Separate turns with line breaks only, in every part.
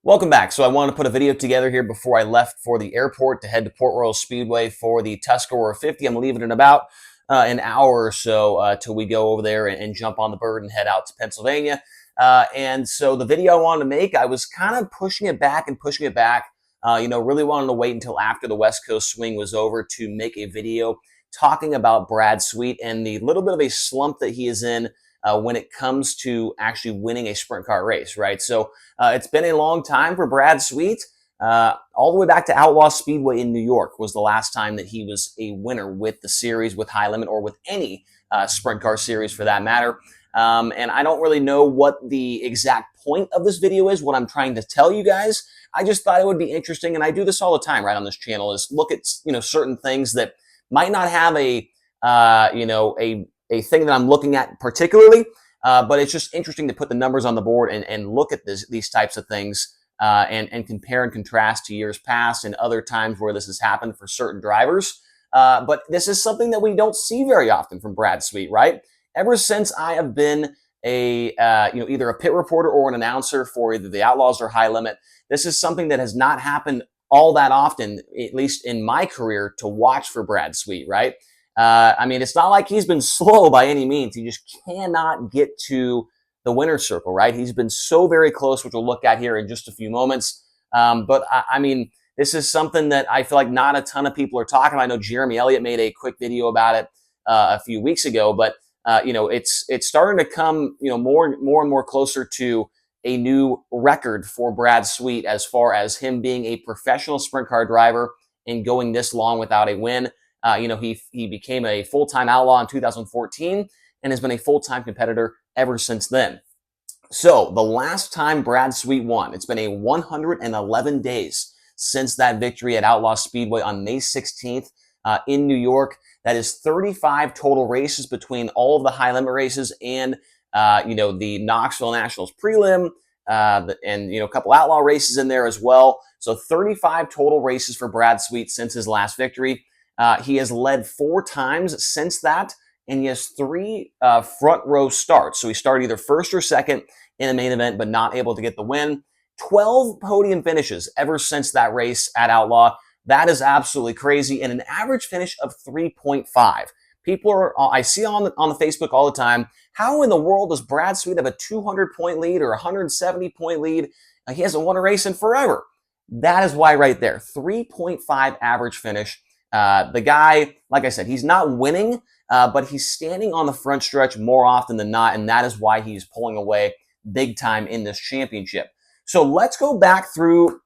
Welcome back. So I wanted to put a video together here before I left for the airport to head to Port Royal Speedway for the Tuscarora 50. I'm leaving in about an hour or so till we go over there and jump on the bird and head out to Pennsylvania. And so the video I wanted to make, I was kind of pushing it back and pushing it back. Really wanted to wait until after the West Coast swing was over to make a video talking about Brad Sweet and the little bit of a slump that he is in when it comes to actually winning a sprint car race, right? So it's been a long time for Brad Sweet. All the way back to Outlaw Speedway in New York was the last time that he was a winner with the series, with High Limit, or with any sprint car series for that matter. And I don't really know what the exact point of this video is, what I'm trying to tell you guys. I just thought it would be interesting, and I do this all the time right on this channel, is look at certain things that might not have a thing that I'm looking at particularly, but it's just interesting to put the numbers on the board and look at these types of things and compare and contrast to years past and other times where this has happened for certain drivers. But this is something that we don't see very often from Brad Sweet, right? Ever since I have been either a pit reporter or an announcer for either the Outlaws or High Limit, this is something that has not happened all that often, at least in my career, to watch for Brad Sweet, right? It's not like he's been slow by any means. He just cannot get to the winner's circle, right? He's been so very close, which we'll look at here in just a few moments. This is something that I feel like not a ton of people are talking about. I know Jeremy Elliott made a quick video about it a few weeks ago, but it's starting to come more and more closer to a new record for Brad Sweet as far as him being a professional sprint car driver and going this long without a win. He became a full-time outlaw in 2014 and has been a full-time competitor ever since then. So the last time Brad Sweet won, it's been a 111 days since that victory at Outlaw Speedway on May 16th in New York. That is 35 total races between all of the High Limit races and the Knoxville Nationals prelim, and a couple outlaw races in there as well. So 35 total races for Brad Sweet since his last victory. He has led 4 times since that, and he has 3 front row starts. So he started either first or second in the main event, but not able to get the win. 12 podium finishes ever since that race at Outlaw. That is absolutely crazy, and an average finish of 3.5. I see on the Facebook all the time, how in the world does Brad Sweet have a 200-point lead or a 170-point lead? He hasn't won a race in forever. That is why right there, 3.5 average finish. The guy, like I said, he's not winning, but he's standing on the front stretch more often than not, and that is why he's pulling away big time in this championship. So let's go back through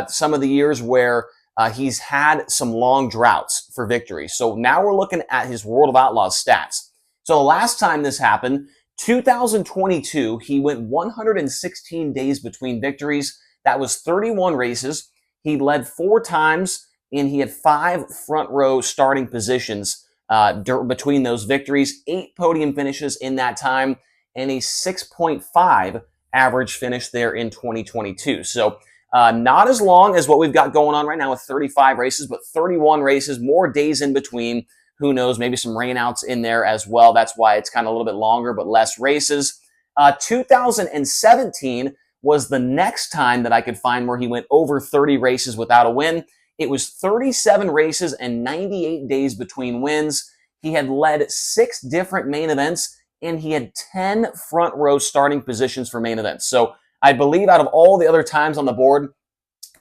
some of the years where he's had some long droughts for victory. So now we're looking at his World of Outlaws stats. So the last time this happened, 2022, he went 116 days between victories. That was 31 races. He led 4 times, and he had 5 front row starting positions between those victories, 8 podium finishes in that time, and a 6.5 average finish there in 2022. So not as long as what we've got going on right now with 35 races, but 31 races, more days in between. Who knows, maybe some rainouts in there as well. That's why it's kind of a little bit longer, but less races. 2017 was the next time that I could find where he went over 30 races without a win. It was 37 races and 98 days between wins. He had led 6 different main events, and he had 10 front row starting positions for main events. So I believe out of all the other times on the board,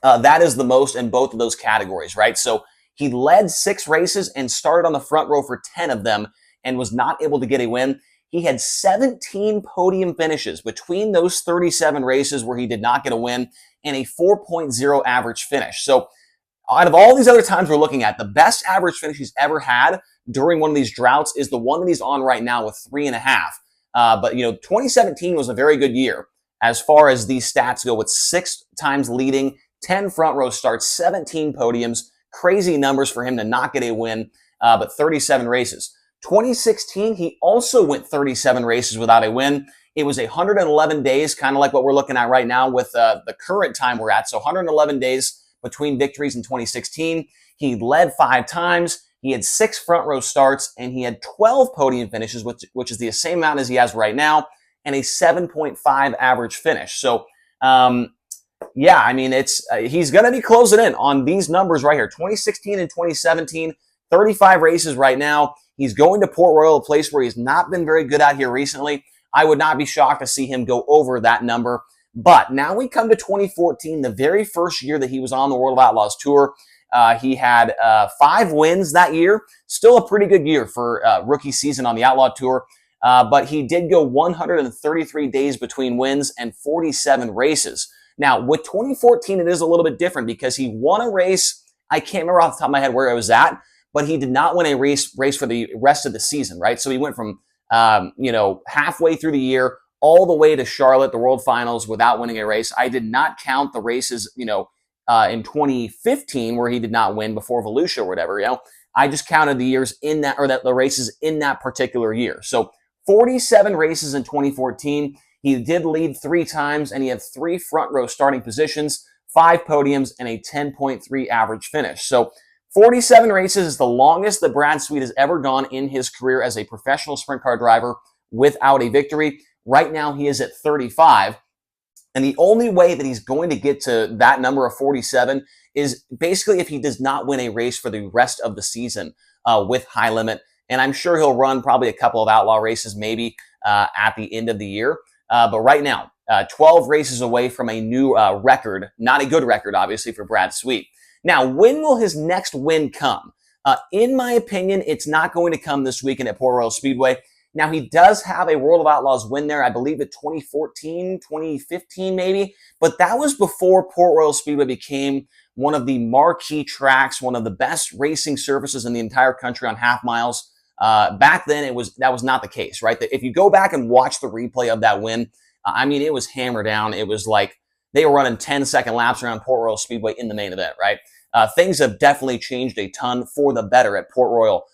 that is the most in both of those categories, right? So he led 6 races and started on the front row for 10 of them and was not able to get a win. He had 17 podium finishes between those 37 races where he did not get a win and a 4.0 average finish. So out of all these other times we're looking at, the best average finish he's ever had during one of these droughts is the one that he's on right now with 3.5. But 2017 was a very good year as far as these stats go, with 6 times leading, 10 front row starts, 17 podiums. Crazy numbers for him to not get a win, but 37 races. 2016, he also went 37 races without a win. It was 111 days, kind of like what we're looking at right now with the current time we're at. So 111 days between victories in 2016. He led 5 times. He had 6 front row starts, and he had 12 podium finishes, which is the same amount as he has right now, and a 7.5 average finish. So yeah, I mean, he's going to be closing in on these numbers right here. 2016 and 2017, 35 races right now. He's going to Port Royal, a place where he's not been very good out here recently. I would not be shocked to see him go over that number. But now we come to 2014, the very first year that he was on the World of Outlaws Tour. He had 5 wins that year. Still a pretty good year for rookie season on the Outlaw Tour. But he did go 133 days between wins and 47 races. Now, with 2014, it is a little bit different because he won a race. I can't remember off the top of my head where it was at, but he did not win a race for the rest of the season, right? So he went from, halfway through the year all the way to Charlotte, the World Finals, without winning a race. I did not count the races, in 2015 where he did not win before Volusia or whatever, I just counted the years in that, or the races in that particular year. So 47 races in 2014. He did lead 3 times, and he had 3 front row starting positions, 5 podiums, and a 10.3 average finish. So 47 races is the longest that Brad Sweet has ever gone in his career as a professional sprint car driver without a victory. Right now, he is at 35. And the only way that he's going to get to that number of 47 is basically if he does not win a race for the rest of the season with High Limit. And I'm sure he'll run probably a couple of outlaw races maybe at the end of the year. But right now, 12 races away from a new record. Not a good record, obviously, for Brad Sweet. Now, when will his next win come? In my opinion, it's not going to come this weekend at Port Royal Speedway. Now, he does have a World of Outlaws win there, I believe at 2014, 2015 maybe, but that was before Port Royal Speedway became one of the marquee tracks, one of the best racing surfaces in the entire country on half miles. Back then, that was not the case, right? If you go back and watch the replay of that win, I mean, it was hammered down. It was like they were running 10-second laps around Port Royal Speedway in the main event, right? Things have definitely changed a ton for the better at Port Royal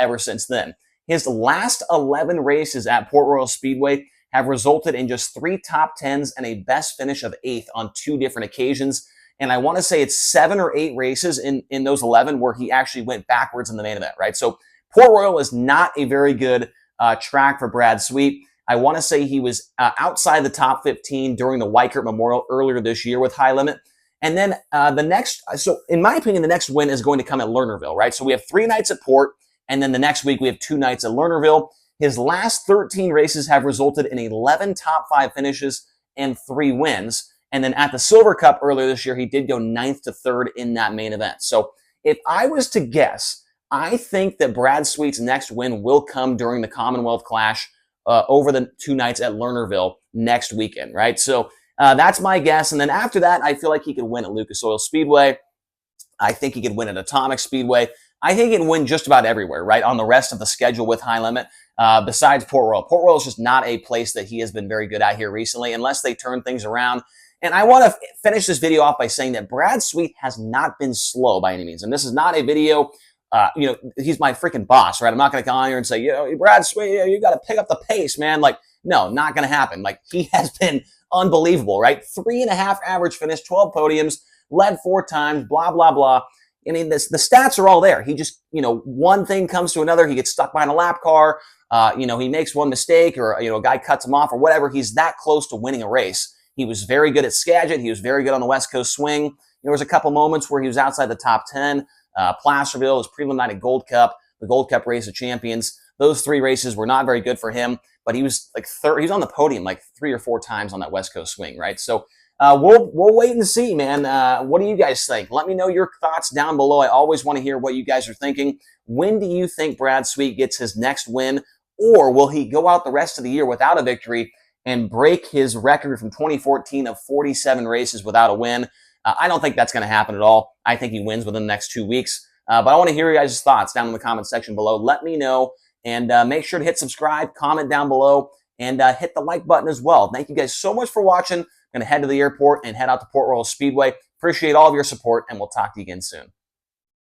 ever since then. His last 11 races at Port Royal Speedway have resulted in just 3 top 10s and a best finish of 8th on 2 different occasions. And I want to say it's 7 or 8 races in those 11 where he actually went backwards in the main event, right? So Port Royal is not a very good track for Brad Sweet. I want to say he was outside the top 15 during the Weikert Memorial earlier this year with High Limit. And then so in my opinion, the next win is going to come at Lernerville, right? So we have 3 nights at Port, and then the next week we have 2 nights at Lernerville. His last 13 races have resulted in 11 top 5 finishes and 3 wins. And then at the Silver Cup earlier this year, he did go 9th to 3rd in that main event. So if I was to guess, I think that Brad Sweet's next win will come during the Commonwealth Clash over the 2 nights at Lernerville next weekend, right? So that's my guess. And then after that, I feel like he could win at Lucas Oil Speedway. I think he could win at Atomic Speedway. I think he can win just about everywhere, right, on the rest of the schedule with High Limit, besides Port Royal. Port Royal is just not a place that he has been very good at here recently, unless they turn things around. And I want to finish this video off by saying that Brad Sweet has not been slow by any means. And this is not a video, he's my freaking boss, right? I'm not going to come on here and say, Brad Sweet, you got to pick up the pace, man. Like, no, not going to happen. Like, he has been unbelievable, right? 3.5 average finish, 12 podiums, led 4 times, blah, blah, blah. I mean, the stats are all there. He just, one thing comes to another. He gets stuck behind a lap car. He makes one mistake or, a guy cuts him off or whatever. He's that close to winning a race. He was very good at Skagit. He was very good on the West Coast swing. There was a couple moments where he was outside the top 10. Placerville, his prelim night at Gold Cup, the Gold Cup race of champions. Those 3 races were not very good for him, but he was like third. He was on the podium like 3 or 4 times on that West Coast swing, right? So we'll wait and see, man. What do you guys think? Let me know your thoughts down below. I always want to hear what you guys are thinking. When do you think Brad Sweet gets his next win, or will he go out the rest of the year without a victory and break his record from 2014 of 47 races without a win? I don't think that's going to happen at all. I think he wins within the next 2 weeks. But I want to hear your guys' thoughts down in the comment section below. Let me know, and make sure to hit subscribe, comment down below, and hit the like button as well. Thank you guys so much for watching. I'm going to head to the airport and head out to Port Royal Speedway. Appreciate all of your support, and we'll talk to you again soon.